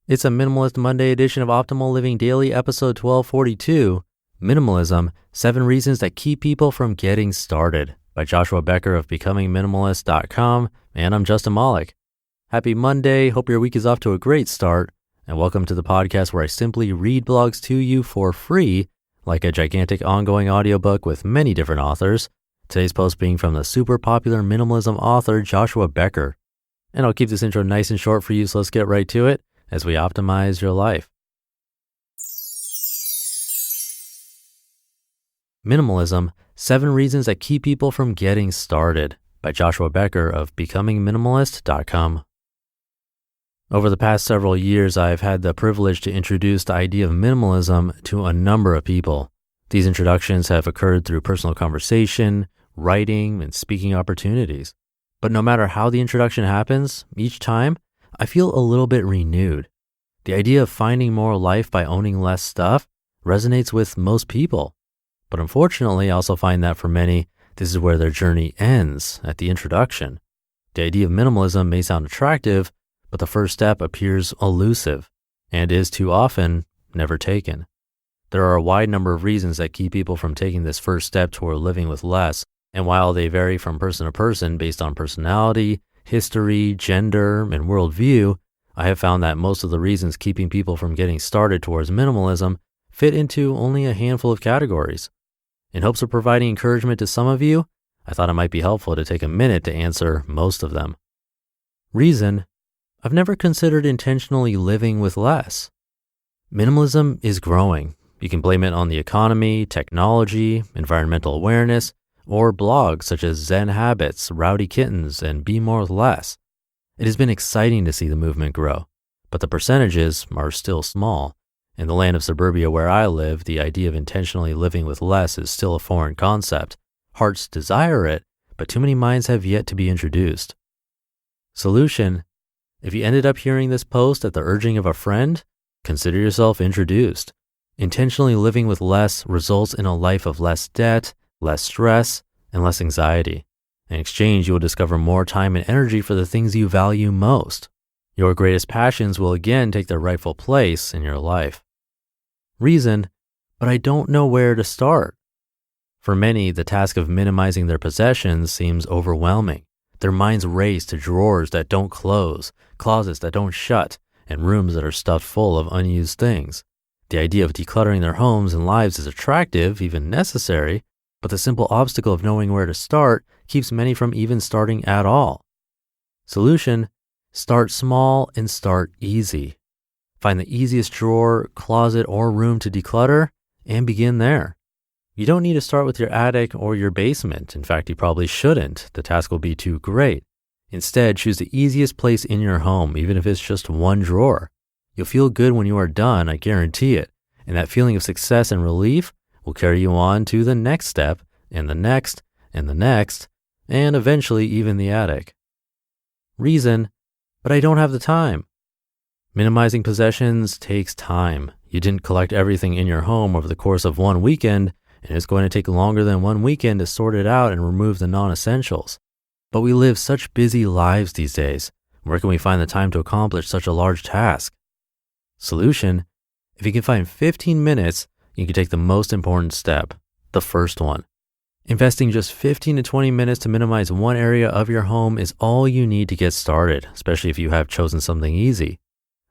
It's a Minimalist Monday edition of Optimal Living Daily, episode 1242, Minimalism, 7 Reasons That Keep People from Getting Started, by Joshua Becker of Becoming Minimalist.com, and I'm Justin Malik. Happy Monday, hope your week is off to a great start, and welcome to the podcast where I simply read blogs to you for free, like a gigantic ongoing audiobook with many different authors. Today's post being from the super popular minimalism author Joshua Becker. And I'll keep this intro nice and short for you, so let's get right to it as we optimize your life. Minimalism, 7 Reasons That Keep People from Getting Started, by Joshua Becker of BecomingMinimalist.com. Over the past several years, I've had the privilege to introduce the idea of minimalism to a number of people. These introductions have occurred through personal conversation, writing, and speaking opportunities. But no matter how the introduction happens, each time, I feel a little bit renewed. The idea of finding more life by owning less stuff resonates with most people. But unfortunately, I also find that for many, this is where their journey ends at the introduction. The idea of minimalism may sound attractive, but the first step appears elusive and is too often never taken. There are a wide number of reasons that keep people from taking this first step toward living with less, and while they vary from person to person based on personality, history, gender, and worldview, I have found that most of the reasons keeping people from getting started towards minimalism fit into only a handful of categories. In hopes of providing encouragement to some of you, I thought it might be helpful to take a minute to answer most of them. Reason: I've never considered intentionally living with less. Minimalism is growing. You can blame it on the economy, technology, environmental awareness, or blogs such as Zen Habits, Rowdy Kittens, and Be More with Less. It has been exciting to see the movement grow, but the percentages are still small. In the land of suburbia where I live, the idea of intentionally living with less is still a foreign concept. Hearts desire it, but too many minds have yet to be introduced. Solution: if you ended up hearing this post at the urging of a friend, consider yourself introduced. Intentionally living with less results in a life of less debt, less stress, and less anxiety. In exchange, you will discover more time and energy for the things you value most. Your greatest passions will again take their rightful place in your life. Reason: but I don't know where to start. For many, the task of minimizing their possessions seems overwhelming. Their minds race to drawers that don't close, closets that don't shut, and rooms that are stuffed full of unused things. The idea of decluttering their homes and lives is attractive, even necessary, but the simple obstacle of knowing where to start keeps many from even starting at all. Solution: start small and start easy. Find the easiest drawer, closet, or room to declutter and begin there. You don't need to start with your attic or your basement. In fact, you probably shouldn't. The task will be too great. Instead, choose the easiest place in your home, even if it's just one drawer. You'll feel good when you are done, I guarantee it. And that feeling of success and relief will carry you on to the next step, and the next, and the next, and eventually even the attic. Reason: but I don't have the time. Minimizing possessions takes time. You didn't collect everything in your home over the course of one weekend, and it's going to take longer than one weekend to sort it out and remove the non-essentials. But we live such busy lives these days. Where can we find the time to accomplish such a large task? Solution: if you can find 15 minutes, you can take the most important step, the first one. Investing just 15 to 20 minutes to minimize one area of your home is all you need to get started, especially if you have chosen something easy.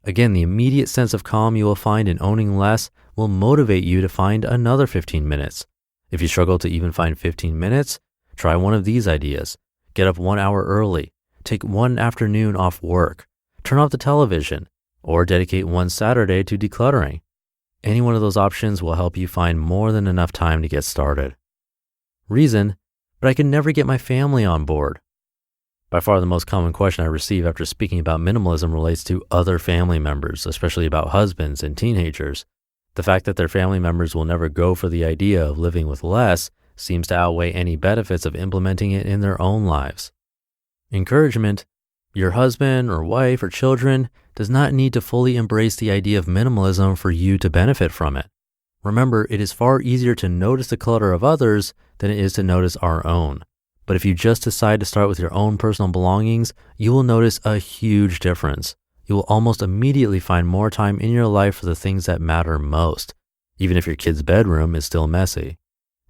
Again, the immediate sense of calm you will find in owning less will motivate you to find another 15 minutes. If you struggle to even find 15 minutes, try one of these ideas. Get up 1 hour early, take one afternoon off work, turn off the television, or dedicate one Saturday to decluttering. Any one of those options will help you find more than enough time to get started. Reason: but I can never get my family on board. By far the most common question I receive after speaking about minimalism relates to other family members, especially about husbands and teenagers. The fact that their family members will never go for the idea of living with less seems to outweigh any benefits of implementing it in their own lives. Encouragement: your husband or wife or children does not need to fully embrace the idea of minimalism for you to benefit from it. Remember, it is far easier to notice the clutter of others than it is to notice our own. But if you just decide to start with your own personal belongings, you will notice a huge difference. you will almost immediately find more time in your life for the things that matter most, even if your kid's bedroom is still messy.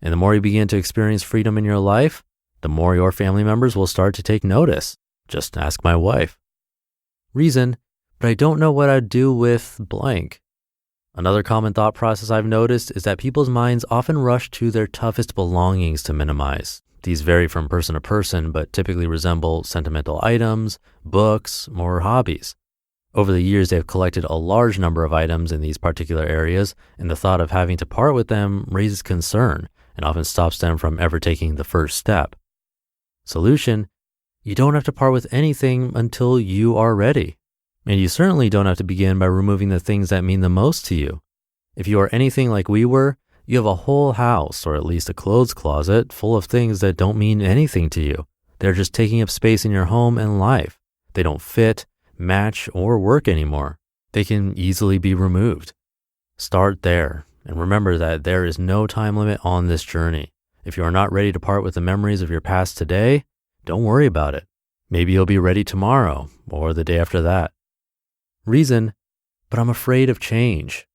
And the more you begin to experience freedom in your life, the more your family members will start to take notice. Just ask my wife. Reason, but I don't know what I'd do with blank. Another common thought process I've noticed is that people's minds often rush to their toughest belongings to minimize. These vary from person to person, but typically resemble sentimental items, books, or hobbies. Over the years, they've collected a large number of items in these particular areas, and the thought of having to part with them raises concern and often stops them from ever taking the first step. Solution, you don't have to part with anything until you are ready. And you certainly don't have to begin by removing the things that mean the most to you. If you are anything like we were, you have a whole house, or at least a clothes closet, full of things that don't mean anything to you. They're just taking up space in your home and life. They don't fit, match, or work anymore. They can easily be removed. Start there, and remember that there is no time limit on this journey. If you are not ready to part with the memories of your past today, don't worry about it. Maybe you'll be ready tomorrow, or the day after that. Reason, but I'm afraid of change.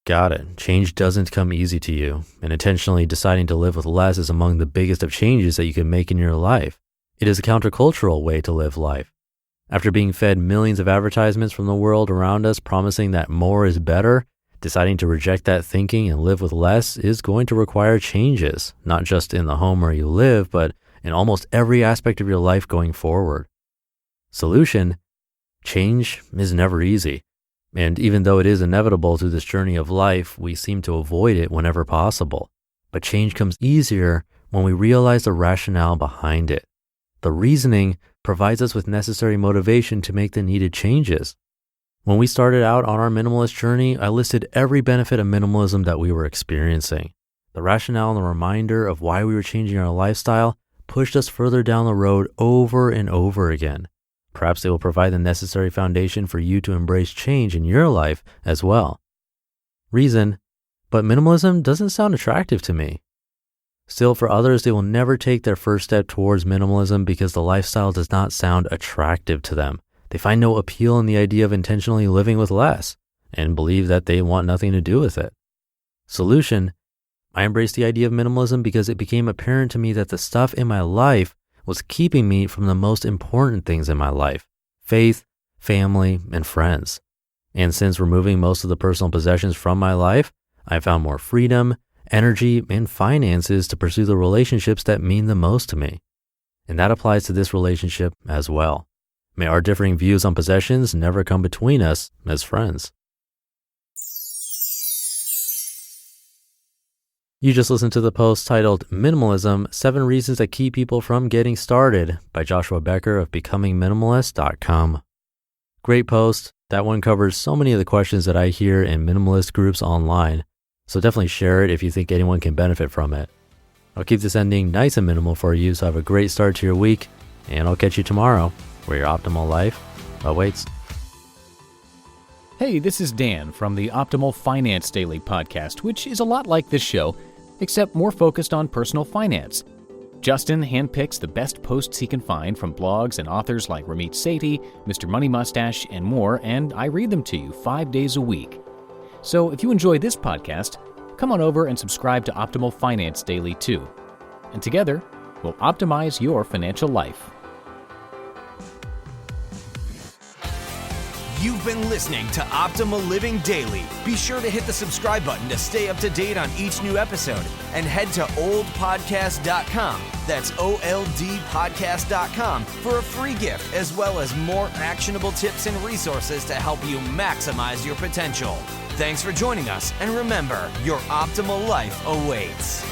Got it. Change doesn't come easy to you, and intentionally deciding to live with less is among the biggest of changes that you can make in your life. It is a countercultural way to live life. After being fed millions of advertisements from the world around us promising that more is better, deciding to reject that thinking and live with less is going to require changes, not just in the home where you live, but in almost every aspect of your life going forward. Solution, change is never easy. And even though it is inevitable through this journey of life, we seem to avoid it whenever possible. But change comes easier when we realize the rationale behind it. The reasoning provides us with necessary motivation to make the needed changes. When we started out on our minimalist journey, I listed every benefit of minimalism that we were experiencing. The rationale and the reminder of why we were changing our lifestyle pushed us further down the road over and over again. Perhaps they will provide the necessary foundation for you to embrace change in your life as well. Reason, but minimalism doesn't sound attractive to me. Still, for others, they will never take their first step towards minimalism because the lifestyle does not sound attractive to them. They find no appeal in the idea of intentionally living with less and believe that they want nothing to do with it. Solution, I embraced the idea of minimalism because it became apparent to me that the stuff in my life was keeping me from the most important things in my life: faith, family, and friends. And since removing most of the personal possessions from my life, I found more freedom, energy, and finances to pursue the relationships that mean the most to me. And that applies to this relationship as well. May our differing views on possessions never come between us as friends. You just listened to the post titled Minimalism, 7 Reasons That Keep People from Getting Started by Joshua Becker of BecomingMinimalist.com. Great post. That one covers so many of the questions that I hear in minimalist groups online. So definitely share it if you think anyone can benefit from it. I'll keep this ending nice and minimal for you, so have a great start to your week, and I'll catch you tomorrow where your optimal life awaits. Hey, this is Dan from the Optimal Finance Daily podcast, which is a lot like this show, except more focused on personal finance. Justin handpicks the best posts he can find from blogs and authors like Ramit Sethi, Mr. Money Mustache, and more, and I read them to you 5 days a week. So if you enjoy this podcast, come on over and subscribe to Optimal Finance Daily too. And together, we'll optimize your financial life. You've been listening to Optimal Living Daily. Be sure to hit the subscribe button to stay up to date on each new episode, and head to oldpodcast.com. That's OLDpodcast.com for a free gift, as well as more actionable tips and resources to help you maximize your potential. Thanks for joining us, and remember, your optimal life awaits.